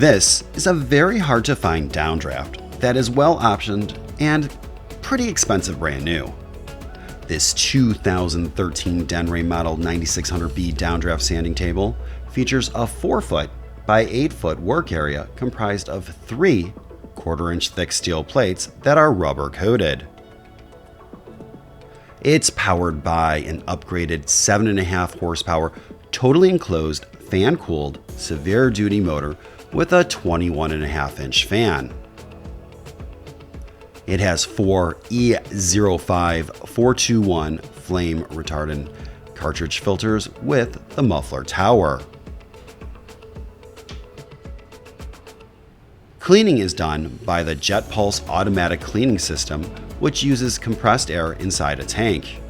This is a very hard to find downdraft that is well optioned and pretty expensive brand new. This 2013 Denray Model 9600B downdraft sanding table features a 4-foot by 8-foot work area comprised of 3 1/4-inch thick steel plates that are rubber coated. It's powered by an upgraded 7.5 horsepower, totally enclosed, fan-cooled, severe duty motor with a 21.5-inch fan. It has 4 E05421 flame retardant cartridge filters with the muffler tower. Cleaning is done by the Jet Pulse automatic cleaning system, which uses compressed air inside a tank.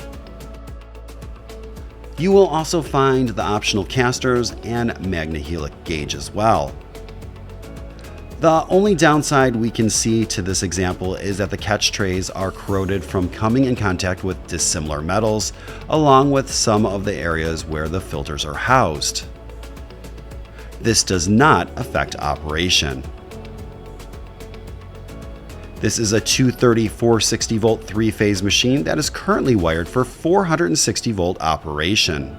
You will also find the optional casters and magnehelic gauge as well. The only downside we can see to this example is that the catch trays are corroded from coming in contact with dissimilar metals, along with some of the areas where the filters are housed. This does not affect operation. This is a 230 460 volt 3-phase machine that is currently wired for 460 volt operation.